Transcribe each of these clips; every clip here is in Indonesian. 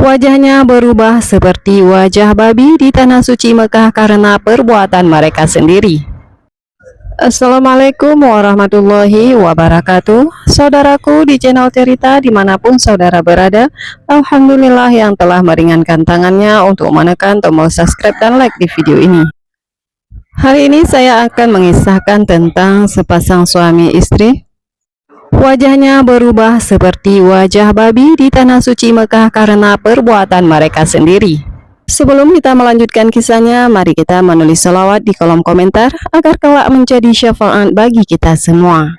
Wajahnya berubah seperti wajah babi di tanah suci Mekah karena perbuatan mereka sendiri. Assalamualaikum warahmatullahi wabarakatuh. Saudaraku di channel cerita dimanapun saudara berada, Alhamdulillah yang telah meringankan tangannya untuk menekan tombol subscribe dan like di video ini. Hari ini saya akan mengisahkan tentang sepasang suami istri. Wajahnya berubah seperti wajah babi di tanah suci Mekah karena perbuatan mereka sendiri. Sebelum kita melanjutkan kisahnya, mari kita menulis selawat di kolom komentar agar kelak menjadi syafaat bagi kita semua.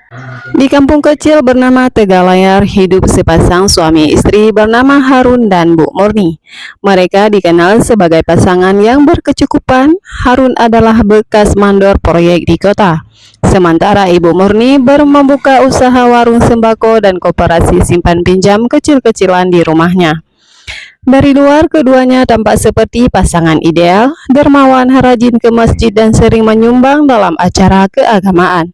Di kampung kecil bernama Tegalayar hidup sepasang suami istri bernama Harun dan Bu Murni. Mereka dikenal sebagai pasangan yang berkecukupan. Harun adalah bekas mandor proyek di kota, sementara Ibu Murni baru membuka usaha warung sembako dan koperasi simpan pinjam kecil-kecilan di rumahnya. Dari luar, keduanya tampak seperti pasangan ideal, dermawan, rajin ke masjid dan sering menyumbang dalam acara keagamaan.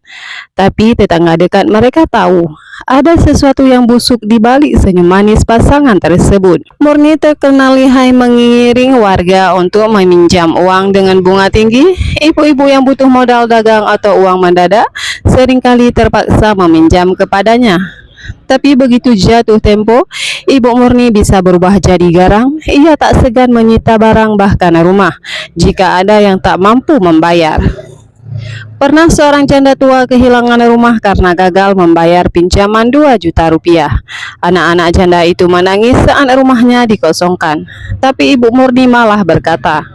Tapi tetangga dekat mereka tahu ada sesuatu yang busuk di balik senyum manis pasangan tersebut. Murni terkenal lihai mengiring warga untuk meminjam uang dengan bunga tinggi. Ibu-ibu yang butuh modal dagang atau uang mendadak seringkali terpaksa meminjam kepadanya. Tapi begitu jatuh tempo, Ibu Murni bisa berubah jadi garang. Ia tak segan menyita barang bahkan rumah jika ada yang tak mampu membayar. Pernah seorang janda tua kehilangan rumah karena gagal membayar pinjaman 2 juta rupiah. Anak-anak janda itu menangis saat rumahnya dikosongkan. Tapi Ibu Murni malah berkata,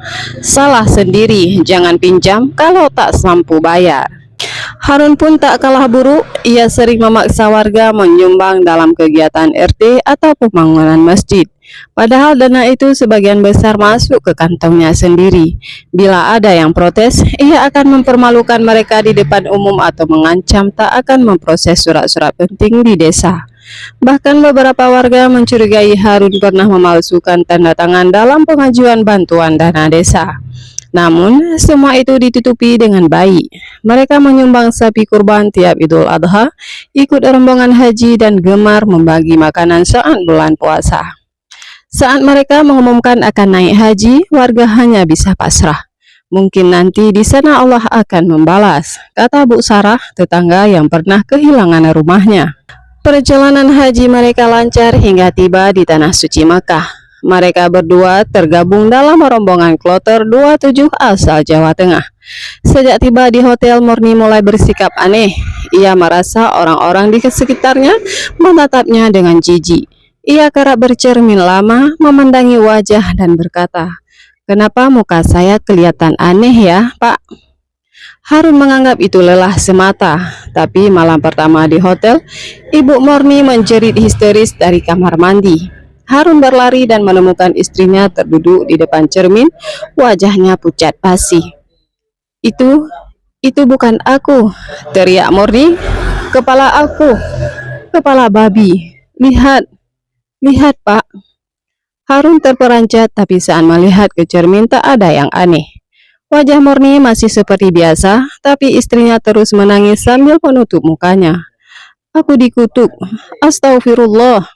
"Salah sendiri, jangan pinjam kalau tak mampu bayar." Harun pun tak kalah buruk. Ia sering memaksa warga menyumbang dalam kegiatan RT atau pembangunan masjid. Padahal dana itu sebagian besar masuk ke kantongnya sendiri. Bila ada yang protes, ia akan mempermalukan mereka di depan umum atau mengancam tak akan memproses surat-surat penting di desa. Bahkan beberapa warga mencurigai Harun pernah memalsukan tanda tangan dalam pengajuan bantuan dana desa. Namun, semua itu ditutupi dengan baik. Mereka menyumbang sapi kurban tiap Idul Adha, ikut rombongan haji, dan gemar membagi makanan saat bulan puasa. Saat mereka mengumumkan akan naik haji, warga hanya bisa pasrah. Mungkin nanti di sana Allah akan membalas, kata Bu Sarah, tetangga yang pernah kehilangan rumahnya. Perjalanan haji mereka lancar hingga tiba di tanah suci Makkah. Mereka berdua tergabung dalam rombongan kloter 27 asal Jawa Tengah. Sejak tiba di hotel, Murni mulai bersikap aneh. Ia merasa orang-orang di sekitarnya menatapnya dengan jijik. Ia kerap bercermin lama, memandangi wajah dan berkata, "Kenapa muka saya kelihatan aneh ya, Pak?" Harun menganggap itu lelah semata. Tapi malam pertama di hotel, Ibu Murni menjerit histeris dari kamar mandi. Harun berlari dan menemukan istrinya terduduk di depan cermin, wajahnya pucat pasi. Itu bukan aku," teriak Murni. "Kepala aku, kepala babi. Lihat, lihat Pak." Harun terperanjat, tapi saat melihat ke cermin tak ada yang aneh. Wajah Murni masih seperti biasa, tapi istrinya terus menangis sambil menutup mukanya. "Aku dikutuk, astagfirullah."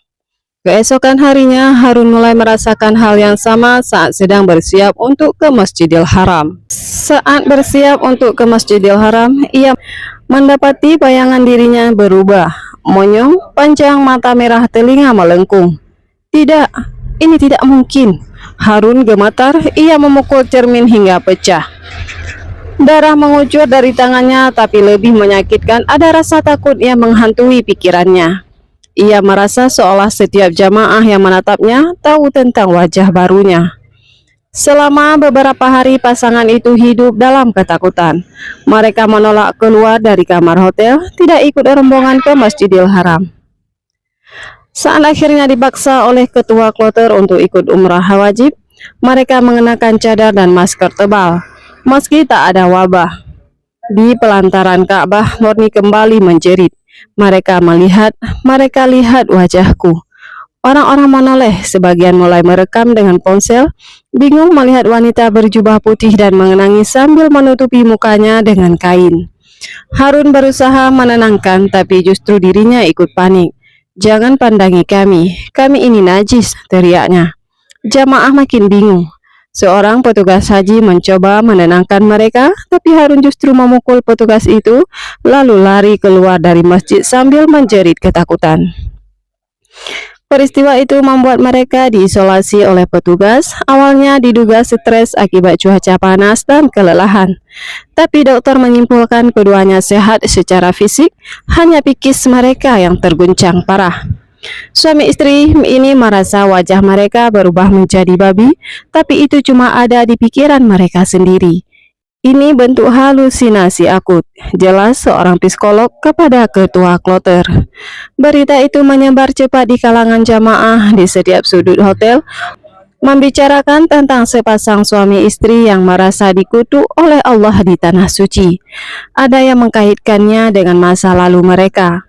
Keesokan harinya, Harun mulai merasakan hal yang sama saat sedang bersiap untuk ke Masjidil Haram. Saat bersiap untuk ke Masjidil Haram, ia mendapati bayangan dirinya berubah. Monyong, panjang, mata merah, telinga melengkung. "Tidak, ini tidak mungkin." Harun gemetar, ia memukul cermin hingga pecah. Darah mengucur dari tangannya, tapi lebih menyakitkan ada rasa takut yang menghantui pikirannya. Ia merasa seolah setiap jamaah yang menatapnya tahu tentang wajah barunya. Selama beberapa hari pasangan itu hidup dalam ketakutan. Mereka menolak keluar dari kamar hotel, tidak ikut rombongan ke Masjidil Haram. Saat akhirnya dipaksa oleh ketua kloter untuk ikut umrah wajib, mereka mengenakan cadar dan masker tebal. Meski tak ada wabah, di pelantaran Ka'bah, Murni kembali menjerit. Mereka lihat wajahku." Orang-orang menoleh, sebagian mulai merekam dengan ponsel, bingung melihat wanita berjubah putih dan menangis sambil menutupi mukanya dengan kain. Harun berusaha menenangkan, tapi justru dirinya ikut panik. "Jangan pandangi kami, kami ini najis," teriaknya. Jamaah makin bingung. Seorang petugas haji mencoba menenangkan mereka, tapi Harun justru memukul petugas itu, lalu lari keluar dari masjid sambil menjerit ketakutan. Peristiwa itu membuat mereka diisolasi oleh petugas. Awalnya diduga stres akibat cuaca panas dan kelelahan. Tapi dokter menyimpulkan keduanya sehat secara fisik, hanya psikis mereka yang terguncang parah. Suami istri ini merasa wajah mereka berubah menjadi babi, tapi itu cuma ada di pikiran mereka sendiri. Ini bentuk halusinasi akut, jelas seorang psikolog kepada ketua kloter. Berita itu menyebar cepat di kalangan jamaah di setiap sudut hotel, membicarakan tentang sepasang suami istri yang merasa dikutuk oleh Allah di tanah suci. Ada yang mengkaitkannya dengan masa lalu mereka.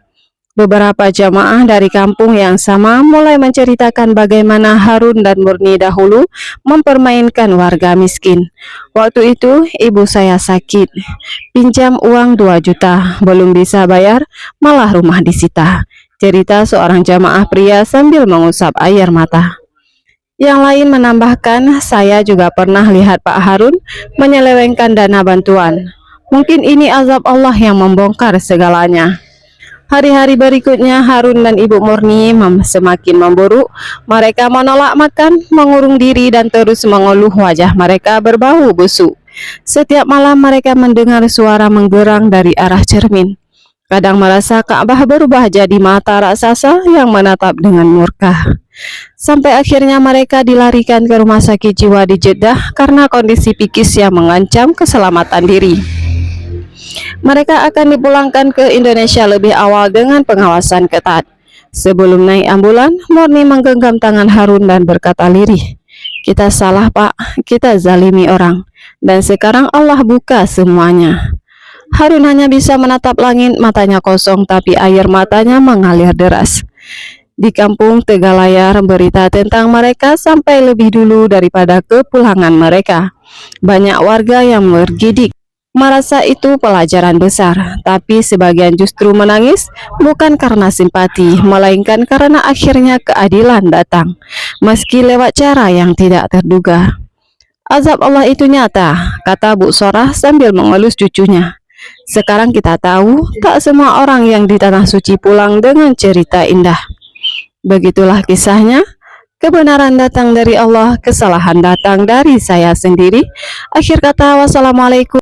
Beberapa jamaah dari kampung yang sama mulai menceritakan bagaimana Harun dan Murni dahulu mempermainkan warga miskin. Waktu itu ibu saya sakit, pinjam uang 2 juta, belum bisa bayar, malah rumah disita. Cerita seorang jamaah pria sambil mengusap air mata. Yang lain menambahkan, saya juga pernah lihat Pak Harun menyelewengkan dana bantuan. Mungkin ini azab Allah yang membongkar segalanya. Hari-hari berikutnya Harun dan Ibu Murni semakin memburuk. Mereka menolak makan, mengurung diri dan terus mengeluh, wajah mereka berbau busuk. Setiap malam mereka mendengar suara menggerang dari arah cermin. Kadang merasa Ka'bah berubah jadi mata raksasa yang menatap dengan murka. Sampai akhirnya mereka dilarikan ke rumah sakit jiwa di Jeddah karena kondisi psikis yang mengancam keselamatan diri. Mereka akan dipulangkan ke Indonesia lebih awal dengan pengawasan ketat. Sebelum naik ambulan, Murni menggenggam tangan Harun dan berkata lirih, "Kita salah Pak, kita zalimi orang, dan sekarang Allah buka semuanya." Harun hanya bisa menatap langit, matanya kosong tapi air matanya mengalir deras. Di kampung Tegalayar, berita tentang mereka sampai lebih dulu daripada kepulangan mereka. Banyak warga yang bergidik, merasa itu pelajaran besar, tapi sebagian justru menangis bukan karena simpati, melainkan karena akhirnya keadilan datang, meski lewat cara yang tidak terduga. Azab Allah itu nyata, kata Bu Sorah sambil mengelus cucunya. Sekarang kita tahu, tak semua orang yang di tanah suci pulang dengan cerita indah. Begitulah kisahnya. Kebenaran datang dari Allah, kesalahan datang dari saya sendiri. Akhir kata, wassalamualaikum.